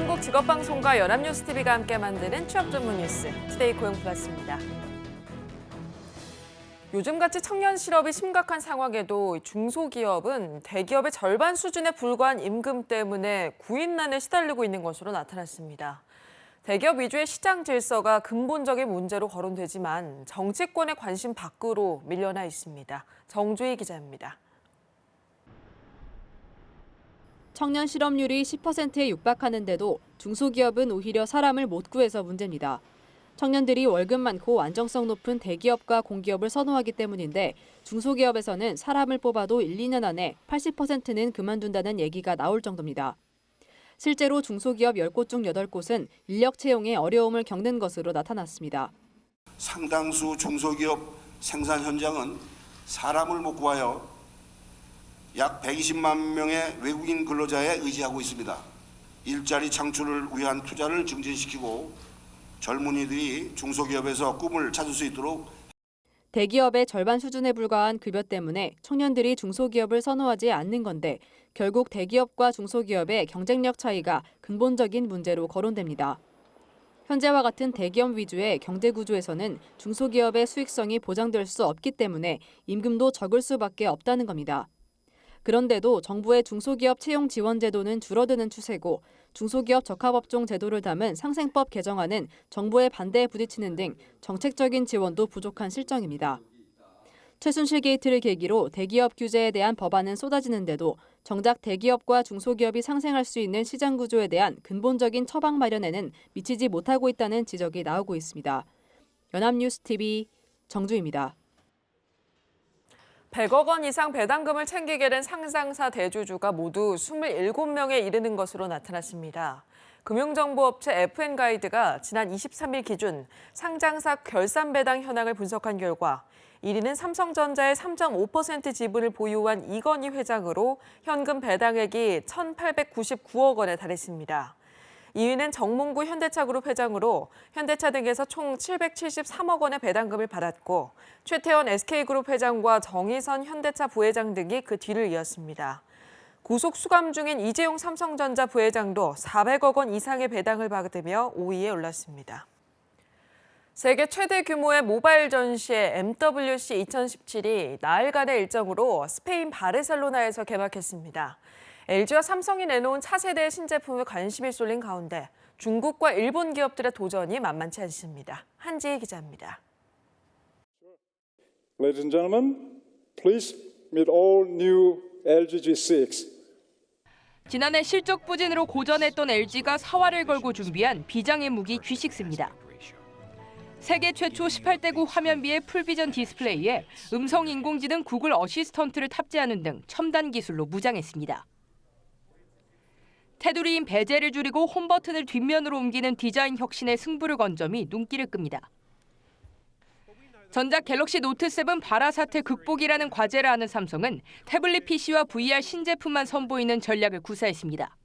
한국직업방송과 연합뉴스TV가 함께 만드는 취업 전문 뉴스, 투데이 고용 플러스입니다. 요즘같이 청년 실업이 심각한 상황에도 중소기업은 대기업의 절반 수준에 불과한 임금 때문에 구인난에 시달리고 있는 것으로 나타났습니다. 대기업 위주의 시장 질서가 근본적인 문제로 거론되지만 정치권의 관심 밖으로 밀려나 있습니다. 정주희 기자입니다. 청년 실업률이 10%에 육박하는데도 중소기업은 오히려 사람을 못 구해서 문제입니다. 청년들이 월급 많고 안정성 높은 대기업과 공기업을 선호하기 때문인데 중소기업에서는 사람을 뽑아도 1, 2년 안에 80%는 그만둔다는 얘기가 나올 정도입니다. 실제로 중소기업 10곳 중 8곳은 인력 채용에 어려움을 겪는 것으로 나타났습니다. 상당수 중소기업 생산 현장은 사람을 못 구하여 약 120만 명의 외국인 근로자에 의지하고 있습니다. 일자리 창출을 위한 투자를 증진시키고 젊은이들이 중소기업에서 꿈을 찾을 수 있도록 대기업의 절반 수준에 불과한 급여 때문에 청년들이 중소기업을 선호하지 않는 건데 결국 대기업과 중소기업의 경쟁력 차이가 근본적인 문제로 거론됩니다. 현재와 같은 대기업 위주의 경제 구조에서는 중소기업의 수익성이 보장될 수 없기 때문에 임금도 적을 수밖에 없다는 겁니다. 그런데도 정부의 중소기업 채용 지원 제도는 줄어드는 추세고 중소기업 적합업종 제도를 담은 상생법 개정안은 정부의 반대에 부딪히는 등 정책적인 지원도 부족한 실정입니다. 최순실 게이트를 계기로 대기업 규제에 대한 법안은 쏟아지는데도 정작 대기업과 중소기업이 상생할 수 있는 시장 구조에 대한 근본적인 처방 마련에는 미치지 못하고 있다는 지적이 나오고 있습니다. 연합뉴스TV 정주희입니다. 100억 원 이상 배당금을 챙기게 된 상장사 대주주가 모두 27명에 이르는 것으로 나타났습니다. 금융정보업체 FN가이드가 지난 23일 기준 상장사 결산 배당 현황을 분석한 결과 1위는 삼성전자의 3.5% 지분을 보유한 이건희 회장으로 현금 배당액이 1,899억 원에 달했습니다. 2위는 정몽구 현대차그룹 회장으로 현대차 등에서 총 773억 원의 배당금을 받았고 최태원 SK그룹 회장과 정의선 현대차 부회장 등이 그 뒤를 이었습니다. 구속 수감 중인 이재용 삼성전자 부회장도 400억 원 이상의 배당을 받으며 5위에 올랐습니다. 세계 최대 규모의 모바일 전시회 MWC 2017이 나흘간의 일정으로 스페인 바르셀로나에서 개막했습니다. LG와 삼성이 내놓은 차세대 신제품에 관심이 쏠린 가운데 중국과 일본 기업들의 도전이 만만치 않습니다. 한지희 기자입니다. Ladies and gentlemen, please meet all new LG G6. 지난해 실적 부진으로 고전했던 LG가 사활을 걸고 준비한 비장의 무기 G6입니다. 세계 최초 18대구 화면비의 풀비전 디스플레이에 음성 인공지능 구글 어시스턴트를 탑재하는 등 첨단 기술로 무장했습니다. 테두리인 베젤을 줄이고 홈 버튼을 뒷면으로 옮기는 디자인 혁신의 승부를 건 점이 눈길을 끕니다. 전작 갤럭시 노트 7 발화 사태 극복이라는 과제를 하는 삼성은 태블릿 PC와 VR 신제품만 선보이는 전략을 구사했습니다.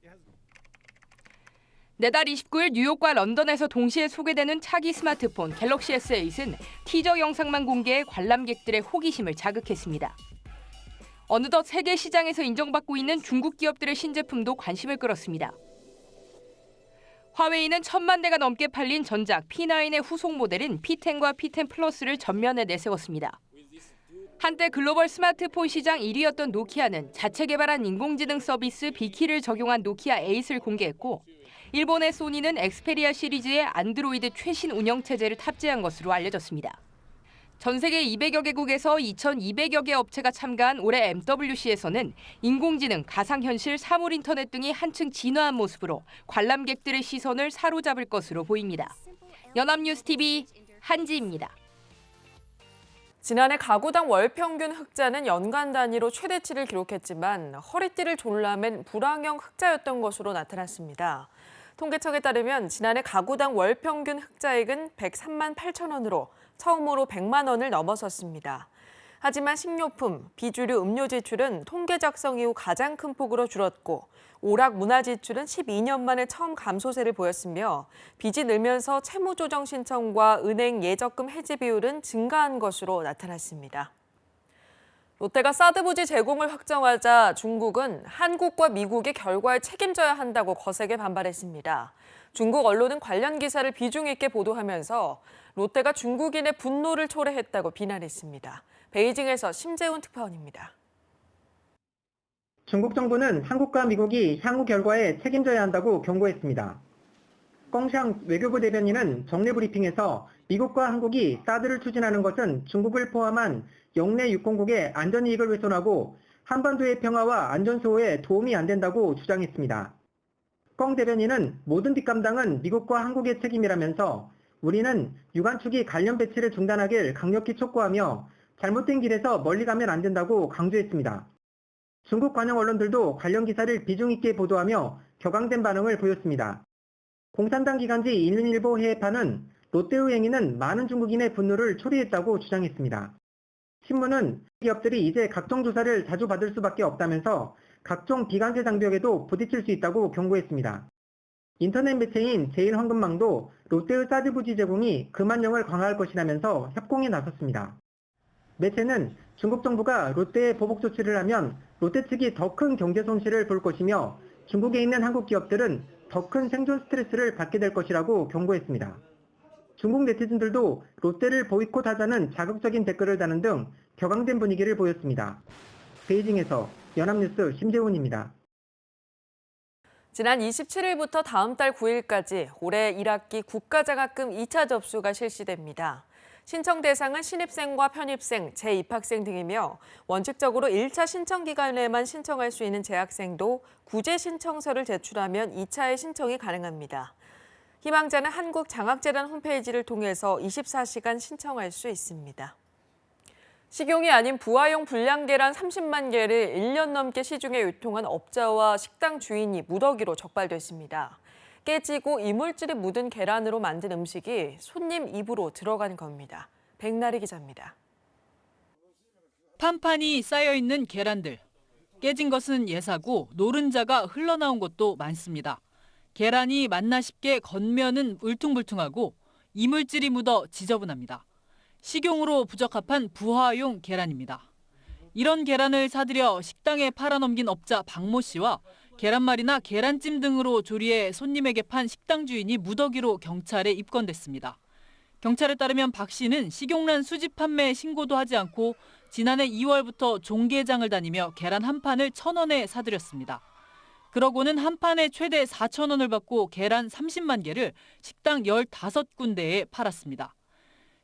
내달 29일 뉴욕과 런던에서 동시에 소개되는 차기 스마트폰 갤럭시 S8은 티저 영상만 공개해 관람객들의 호기심을 자극했습니다. 어느덧 세계 시장에서 인정받고 있는 중국 기업들의 신제품도 관심을 끌었습니다. 화웨이는 1,000만 대가 넘게 팔린 전작 P9의 후속 모델인 P10과 P10 플러스를 전면에 내세웠습니다. 한때 글로벌 스마트폰 시장 1위였던 노키아는 자체 개발한 인공지능 서비스 비키를 적용한 노키아 8을 공개했고 일본의 소니는 엑스페리아 시리즈의 안드로이드 최신 운영체제를 탑재한 것으로 알려졌습니다. 전 세계 200여 개국에서 2,200여 개 업체가 참가한 올해 MWC에서는 인공지능, 가상현실, 사물인터넷 등이 한층 진화한 모습으로 관람객들의 시선을 사로잡을 것으로 보입니다. 연합뉴스TV 한지입니다. 지난해 가구당 월평균 흑자는 연간 단위로 최대치를 기록했지만 허리띠를 졸라맨 불황형 흑자였던 것으로 나타났습니다. 통계청에 따르면 지난해 가구당 월평균 흑자액은 103만 8천 원으로 처음으로 100만 원을 넘어섰습니다. 하지만 식료품, 비주류, 음료 지출은 통계 작성 이후 가장 큰 폭으로 줄었고 오락 문화 지출은 12년 만에 처음 감소세를 보였으며 빚이 늘면서 채무조정 신청과 은행 예적금 해지 비율은 증가한 것으로 나타났습니다. 롯데가 사드 부지 제공을 확정하자 중국은 한국과 미국의 결과에 책임져야 한다고 거세게 반발했습니다. 중국 언론은 관련 기사를 비중 있게 보도하면서 롯데가 중국인의 분노를 초래했다고 비난했습니다. 베이징에서 심재훈 특파원입니다. 중국 정부는 한국과 미국이 향후 결과에 책임져야 한다고 경고했습니다. 껑샹 외교부 대변인은 정례 브리핑에서 미국과 한국이 사드를 추진하는 것은 중국을 포함한 영내 육공국의 안전이익을 훼손하고 한반도의 평화와 안전수호에 도움이 안 된다고 주장했습니다. 껑 대변인은 모든 뒷감당은 미국과 한국의 책임이라면서 우리는 유관축이 관련 배치를 중단하길 강력히 촉구하며 잘못된 길에서 멀리 가면 안 된다고 강조했습니다. 중국 관영 언론들도 관련 기사를 비중 있게 보도하며 격앙된 반응을 보였습니다. 공산당 기관지 인민일보 해외파는 롯데의 행위는 많은 중국인의 분노를 초래했다고 주장했습니다. 신문은 기업들이 이제 각종 조사를 자주 받을 수밖에 없다면서 각종 비관세 장벽에도 부딪힐 수 있다고 경고했습니다. 인터넷 매체인 제일황금망도 롯데의 사드 부지 제공이 금한령을 강화할 것이라면서 협공에 나섰습니다. 매체는 중국 정부가 롯데에 보복 조치를 하면 롯데 측이 더 큰 경제 손실을 볼 것이며 중국에 있는 한국 기업들은 더 큰 생존 스트레스를 받게 될 것이라고 경고했습니다. 중국 네티즌들도 롯데를 보이콧하자는 자극적인 댓글을 다는 등 격앙된 분위기를 보였습니다. 베이징에서 연합뉴스 심재훈입니다. 지난 27일부터 다음 달 9일까지 올해 1학기 국가장학금 2차 접수가 실시됩니다. 신청 대상은 신입생과 편입생, 재입학생 등이며 원칙적으로 1차 신청 기간에만 신청할 수 있는 재학생도 구제 신청서를 제출하면 2차의 신청이 가능합니다. 희망자는 한국장학재단 홈페이지를 통해서 24시간 신청할 수 있습니다. 식용이 아닌 부화용 불량 계란 30만 개를 1년 넘게 시중에 유통한 업자와 식당 주인이 무더기로 적발됐습니다. 깨지고 이물질이 묻은 계란으로 만든 음식이 손님 입으로 들어간 겁니다. 백나리 기자입니다. 판판이 쌓여있는 계란들. 깨진 것은 예사고 노른자가 흘러나온 것도 많습니다. 계란이 맞나 싶게 겉면은 울퉁불퉁하고 이물질이 묻어 지저분합니다. 식용으로 부적합한 부화용 계란입니다. 이런 계란을 사들여 식당에 팔아넘긴 업자 박모 씨와 계란말이나 계란찜 등으로 조리해 손님에게 판 식당 주인이 무더기로 경찰에 입건됐습니다. 경찰에 따르면 박 씨는 식용란 수집 판매 신고도 하지 않고 지난해 2월부터 종개장을 다니며 계란 한 판을 1,000원에 사들였습니다. 그러고는 한 판에 최대 4,000원을 받고 계란 30만 개를 식당 15군데에 팔았습니다.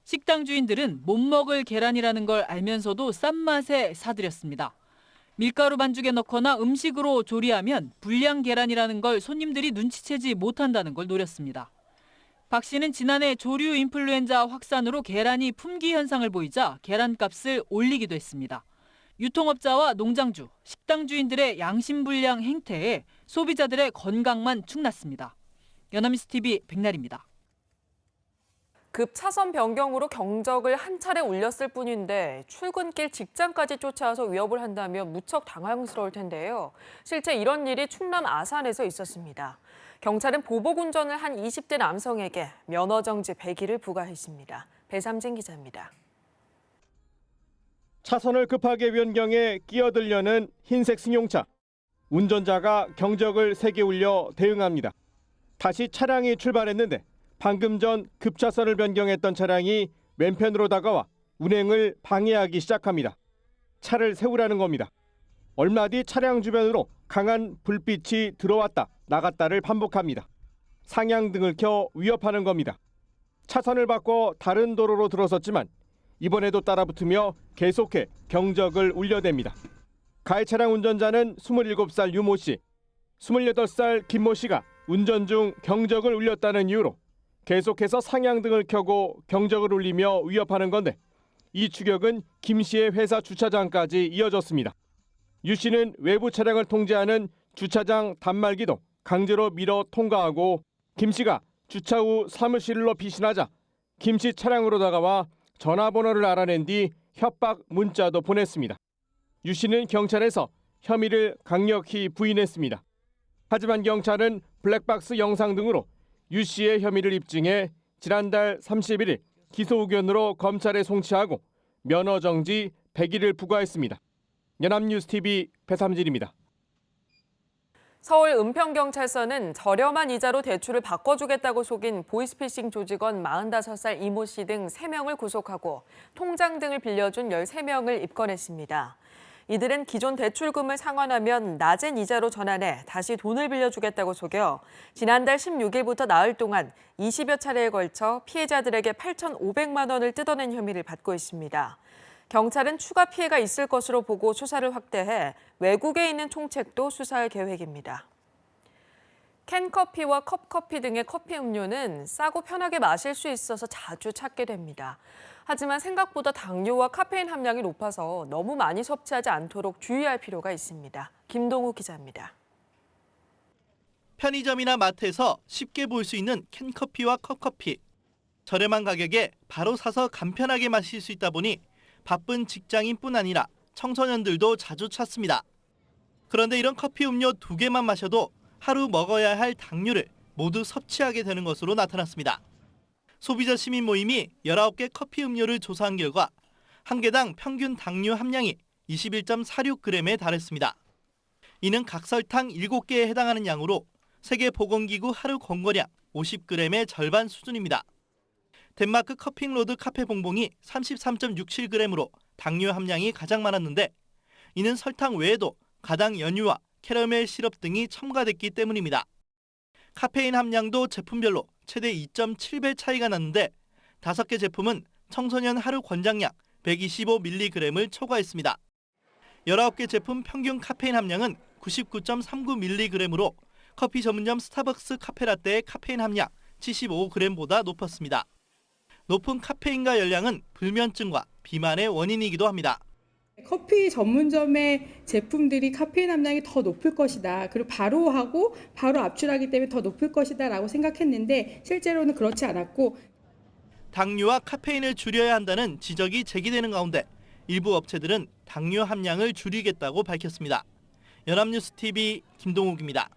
식당 주인들은 못 먹을 계란이라는 걸 알면서도 싼 맛에 사들였습니다. 밀가루 반죽에 넣거나 음식으로 조리하면 불량 계란이라는 걸 손님들이 눈치채지 못한다는 걸 노렸습니다. 박 씨는 지난해 조류 인플루엔자 확산으로 계란이 품귀 현상을 보이자 계란값을 올리기도 했습니다. 유통업자와 농장주, 식당 주인들의 양심불량 행태에 소비자들의 건강만 축났습니다. 연합뉴스 TV 백나리입니다. 급 차선 변경으로 경적을 한 차례 울렸을 뿐인데 출근길 직장까지 쫓아와서 위협을 한다면 무척 당황스러울 텐데요. 실제 이런 일이 충남 아산에서 있었습니다. 경찰은 보복 운전을 한 20대 남성에게 면허정지 100일을 부과했습니다. 배삼진 기자입니다. 차선을 급하게 변경해 끼어들려는 흰색 승용차. 운전자가 경적을 3개 울려 대응합니다. 다시 차량이 출발했는데 방금 전 급차선을 변경했던 차량이 왼편으로 다가와 운행을 방해하기 시작합니다. 차를 세우라는 겁니다. 얼마 뒤 차량 주변으로 강한 불빛이 들어왔다 나갔다를 반복합니다. 상향등을 켜 위협하는 겁니다. 차선을 바꿔 다른 도로로 들어섰지만 이번에도 따라붙으며 계속해 경적을 울려댑니다. 가해 차량 운전자는 27살 유모 씨, 28살 김모 씨가 운전 중 경적을 울렸다는 이유로 계속해서 상향등을 켜고 경적을 울리며 위협하는 건데 이 추격은 김 씨의 회사 주차장까지 이어졌습니다. 유 씨는 외부 차량을 통제하는 주차장 단말기도 강제로 밀어 통과하고 김 씨가 주차 후 사무실로 피신하자 김 씨 차량으로 다가와 전화번호를 알아낸 뒤 협박 문자도 보냈습니다. 유 씨는 경찰에서 혐의를 강력히 부인했습니다. 하지만 경찰은 블랙박스 영상 등으로 유 씨의 혐의를 입증해 지난달 31일 기소 의견으로 검찰에 송치하고 면허정지 100일을 부과했습니다. 연합뉴스TV 배삼진입니다. 서울 은평경찰서는 저렴한 이자로 대출을 바꿔주겠다고 속인 보이스피싱 조직원 45살 이모 씨 등 3명을 구속하고 통장 등을 빌려준 13명을 입건했습니다. 이들은 기존 대출금을 상환하면 낮은 이자로 전환해 다시 돈을 빌려주겠다고 속여 지난달 16일부터 나흘 동안 20여 차례에 걸쳐 피해자들에게 8,500만 원을 뜯어낸 혐의를 받고 있습니다. 경찰은 추가 피해가 있을 것으로 보고 수사를 확대해 외국에 있는 총책도 수사할 계획입니다. 캔커피와 컵커피 등의 커피 음료는 싸고 편하게 마실 수 있어서 자주 찾게 됩니다. 하지만 생각보다 당류와 카페인 함량이 높아서 너무 많이 섭취하지 않도록 주의할 필요가 있습니다. 김동욱 기자입니다. 편의점이나 마트에서 쉽게 볼 수 있는 캔커피와 컵커피. 저렴한 가격에 바로 사서 간편하게 마실 수 있다 보니 바쁜 직장인뿐 아니라 청소년들도 자주 찾습니다. 그런데 이런 커피 음료 2개만 마셔도 하루 먹어야 할 당류를 모두 섭취하게 되는 것으로 나타났습니다. 소비자 시민 모임이 19개 커피 음료를 조사한 결과 한 개당 평균 당류 함량이 21.46g에 달했습니다. 이는 각설탕 7개에 해당하는 양으로 세계보건기구 하루 권고량 50g의 절반 수준입니다. 덴마크 커핑로드 카페 봉봉이 33.67g으로 당류 함량이 가장 많았는데 이는 설탕 외에도 가당 연유와 캐러멜 시럽 등이 첨가됐기 때문입니다. 카페인 함량도 제품별로 최대 2.7배 차이가 났는데 5개 제품은 청소년 하루 권장량 125mg을 초과했습니다. 19개 제품 평균 카페인 함량은 99.39mg으로 커피 전문점 스타벅스 카페라떼의 카페인 함량 75g보다 높았습니다. 높은 카페인과 열량은 불면증과 비만의 원인이기도 합니다. 커피 전문점의 제품들이 카페인 함량이 더 높을 것이다. 그리고 바로 하고 바로 압출하기 때문에 더 높을 것이다 라고 생각했는데 실제로는 그렇지 않았고 당류와 카페인을 줄여야 한다는 지적이 제기되는 가운데 일부 업체들은 당류 함량을 줄이겠다고 밝혔습니다. 연합뉴스TV 김동욱입니다.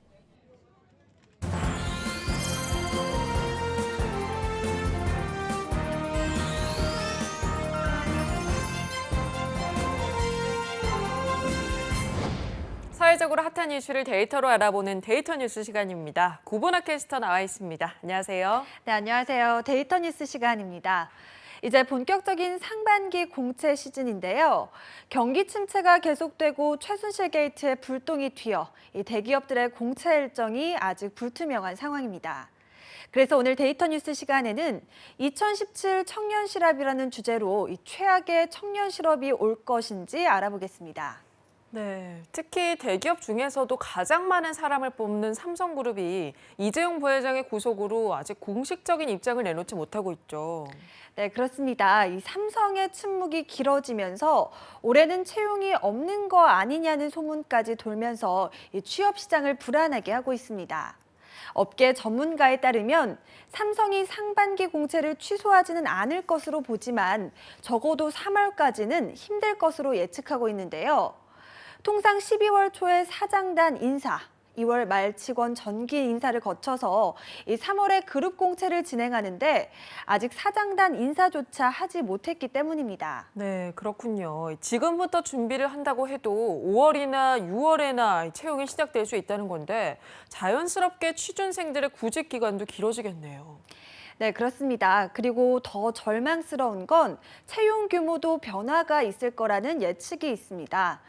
사회적으로 핫한 이슈를 데이터로 알아보는 데이터 뉴스 시간입니다. 구본학 캐스터 나와 있습니다. 안녕하세요. 네, 안녕하세요. 데이터 뉴스 시간입니다. 이제 본격적인 상반기 공채 시즌인데요. 경기 침체가 계속되고 최순실 게이트에 불똥이 튀어 이 대기업들의 공채 일정이 아직 불투명한 상황입니다. 그래서 오늘 데이터 뉴스 시간에는 2017 청년 실업이라는 주제로 이 최악의 청년 실업이 올 것인지 알아보겠습니다. 네, 특히 대기업 중에서도 가장 많은 사람을 뽑는 삼성그룹이 이재용 부회장의 구속으로 아직 공식적인 입장을 내놓지 못하고 있죠. 네, 그렇습니다. 이 삼성의 침묵이 길어지면서 올해는 채용이 없는 거 아니냐는 소문까지 돌면서 이 취업 시장을 불안하게 하고 있습니다. 업계 전문가에 따르면 삼성이 상반기 공채를 취소하지는 않을 것으로 보지만 적어도 3월까지는 힘들 것으로 예측하고 있는데요. 통상 12월 초에 사장단 인사, 2월 말 직원 전기 인사를 거쳐서 이 3월에 그룹 공채를 진행하는데 아직 사장단 인사조차 하지 못했기 때문입니다. 네, 그렇군요. 지금부터 준비를 한다고 해도 5월이나 6월에나 채용이 시작될 수 있다는 건데 자연스럽게 취준생들의 구직 기간도 길어지겠네요. 네, 그렇습니다. 그리고 더 절망스러운 건 채용 규모도 변화가 있을 거라는 예측이 있습니다.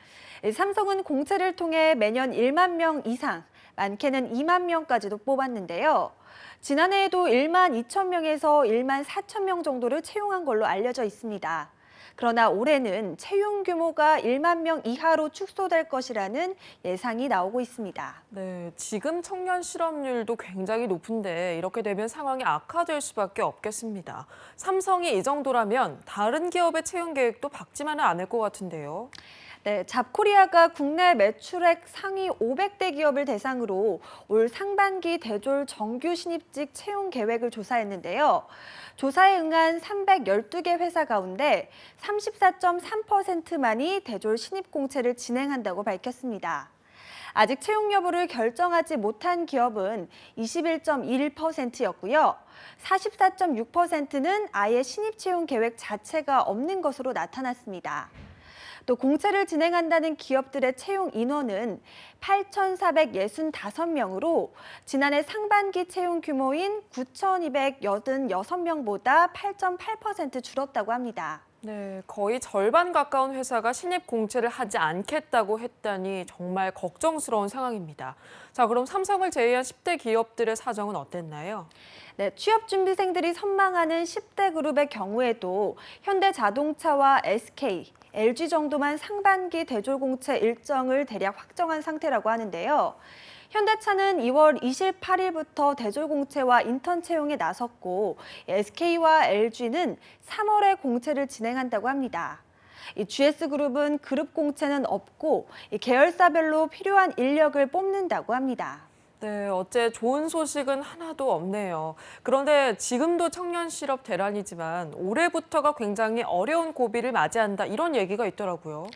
삼성은 공채를 통해 매년 1만 명 이상, 많게는 2만 명까지도 뽑았는데요. 지난해에도 1만 2천 명에서 1만 4천 명 정도를 채용한 걸로 알려져 있습니다. 그러나 올해는 채용 규모가 1만 명 이하로 축소될 것이라는 예상이 나오고 있습니다. 네, 지금 청년 실업률도 굉장히 높은데 이렇게 되면 상황이 악화될 수밖에 없겠습니다. 삼성이 이 정도라면 다른 기업의 채용 계획도 박지만은 않을 것 같은데요. 네, 잡코리아가 국내 매출액 상위 500대 기업을 대상으로 올 상반기 대졸 정규 신입직 채용 계획을 조사했는데요. 조사에 응한 312개 회사 가운데 34.3%만이 대졸 신입 공채를 진행한다고 밝혔습니다. 아직 채용 여부를 결정하지 못한 기업은 21.1%였고요. 44.6%는 아예 신입 채용 계획 자체가 없는 것으로 나타났습니다. 또 공채를 진행한다는 기업들의 채용 인원은 8,465명으로 지난해 상반기 채용 규모인 9,286명보다 8.8% 줄었다고 합니다. 네, 거의 절반 가까운 회사가 신입 공채를 하지 않겠다고 했다니 정말 걱정스러운 상황입니다. 자, 그럼 삼성을 제외한 10대 기업들의 사정은 어땠나요? 네, 취업준비생들이 선망하는 10대 그룹의 경우에도 현대자동차와 SK, LG 정도만 상반기 대졸 공채 일정을 대략 확정한 상태라고 하는데요. 현대차는 2월 28일부터 대졸 공채와 인턴 채용에 나섰고 SK와 LG는 3월에 공채를 진행한다고 합니다. 이 GS그룹은 그룹 공채는 없고 계열사별로 필요한 인력을 뽑는다고 합니다. 네, 어째 좋은 소식은 하나도 없네요. 그런데 지금도 청년 실업 대란이지만 올해부터가 굉장히 어려운 고비를 맞이한다 이런 얘기가 있더라고요.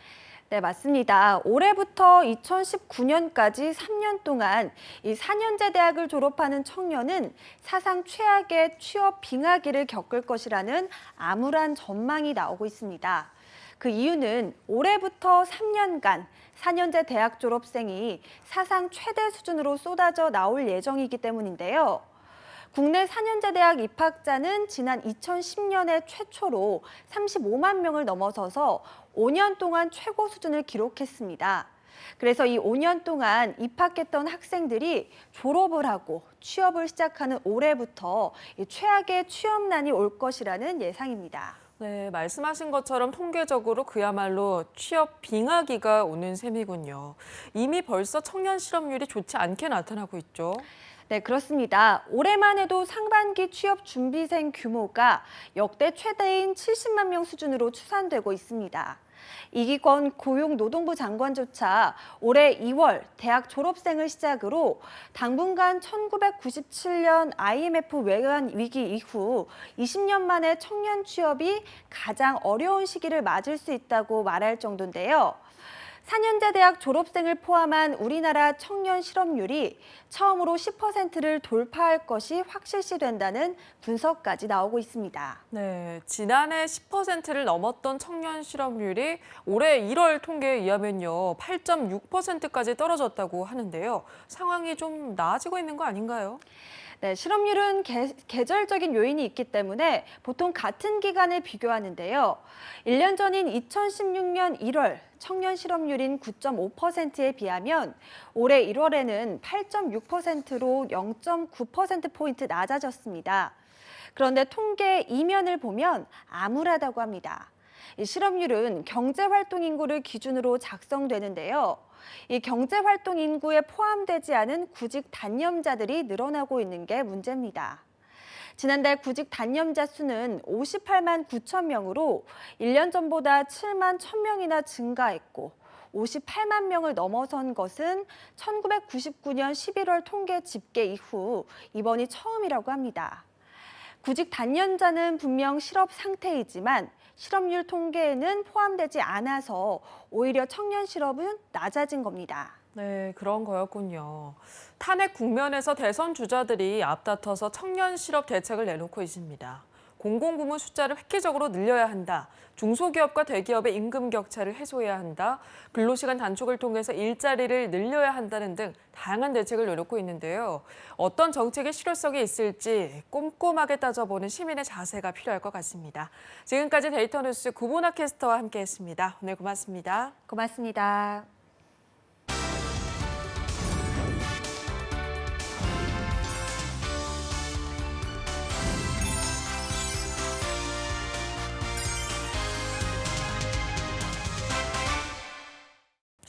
네, 맞습니다. 올해부터 2019년까지 3년 동안 이 4년제 대학을 졸업하는 청년은 사상 최악의 취업 빙하기를 겪을 것이라는 암울한 전망이 나오고 있습니다. 그 이유는 올해부터 3년간 4년제 대학 졸업생이 사상 최대 수준으로 쏟아져 나올 예정이기 때문인데요. 국내 4년제 대학 입학자는 지난 2010년에 최초로 35만 명을 넘어서서 5년 동안 최고 수준을 기록했습니다. 그래서 이 5년 동안 입학했던 학생들이 졸업을 하고 취업을 시작하는 올해부터 최악의 취업난이 올 것이라는 예상입니다. 네, 말씀하신 것처럼 통계적으로 그야말로 취업 빙하기가 오는 셈이군요. 이미 벌써 청년 실업률이 좋지 않게 나타나고 있죠. 네, 그렇습니다. 올해만 해도 상반기 취업 준비생 규모가 역대 최대인 70만 명 수준으로 추산되고 있습니다. 이기권 고용노동부 장관조차 올해 2월 대학 졸업생을 시작으로 당분간 1997년 IMF 외환 위기 이후 20년 만에 청년 취업이 가장 어려운 시기를 맞을 수 있다고 말할 정도인데요. 4년제 대학 졸업생을 포함한 우리나라 청년 실업률이 처음으로 10%를 돌파할 것이 확실시된다는 분석까지 나오고 있습니다. 네, 지난해 10%를 넘었던 청년 실업률이 올해 1월 통계에 의하면요, 8.6%까지 떨어졌다고 하는데요. 상황이 좀 나아지고 있는 거 아닌가요? 네, 실업률은 계절적인 요인이 있기 때문에 보통 같은 기간을 비교하는데요. 1년 전인 2016년 1월 청년 실업률인 9.5%에 비하면 올해 1월에는 8.6%로 0.9%포인트 낮아졌습니다. 그런데 통계 이면을 보면 암울하다고 합니다. 이 실업률은 경제활동 인구를 기준으로 작성되는데요. 이 경제활동 인구에 포함되지 않은 구직 단념자들이 늘어나고 있는 게 문제입니다. 지난달 구직 단념자 수는 58만 9천 명으로 1년 전보다 7만 1,000명이나 증가했고 58만 명을 넘어선 것은 1999년 11월 통계 집계 이후 이번이 처음이라고 합니다. 구직 단념자는 분명 실업 상태이지만 실업률 통계에는 포함되지 않아서 오히려 청년 실업은 낮아진 겁니다. 네, 그런 거였군요. 탄핵 국면에서 대선 주자들이 앞다퉈서 청년 실업 대책을 내놓고 있습니다. 공공부문 숫자를 획기적으로 늘려야 한다. 중소기업과 대기업의 임금 격차를 해소해야 한다. 근로시간 단축을 통해서 일자리를 늘려야 한다는 등 다양한 대책을 내놓고 있는데요. 어떤 정책의 실효성이 있을지 꼼꼼하게 따져보는 시민의 자세가 필요할 것 같습니다. 지금까지 데이터뉴스 구본아 캐스터와 함께했습니다. 오늘 고맙습니다. 고맙습니다.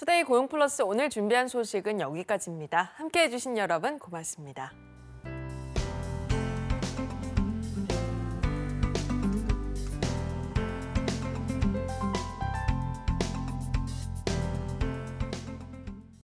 투데이 고용플러스 오늘 준비한 소식은 여기까지입니다. 함께해 주신 여러분 고맙습니다.